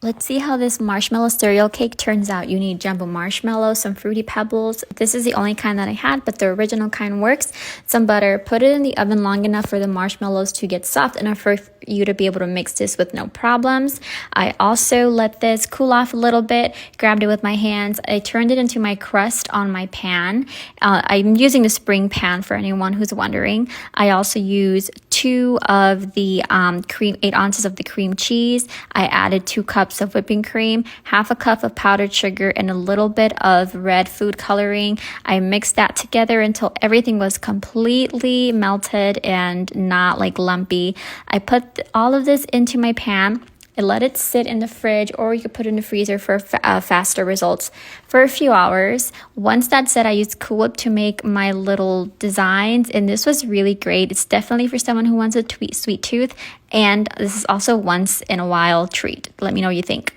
Let's see how this marshmallow cereal cake turns out. You need jumbo marshmallows, some fruity pebbles. This is the only kind that I had, but the original kind works. Some butter. Put it in the oven long enough for the marshmallows to get soft enough for you to be able to mix this with no problems. I also let this cool off a little bit, grabbed it with my hands. I turned it into my crust on my pan. I'm using the spring pan for anyone who's wondering. I also use 2 of the 8 ounces of the cream cheese. I added 2 cups of whipping cream, half a cup of powdered sugar, and a little bit of red food coloring. I mixed that together until everything was completely melted and not like lumpy. I put all of this into my pan. I let it sit in the fridge, or you could put it in the freezer for faster results for a few hours. Once that's set, I used Cool Whip to make my little designs, and this was really great. It's definitely for someone who wants a sweet tooth, and this is also once in a while treat. Let me know what you think.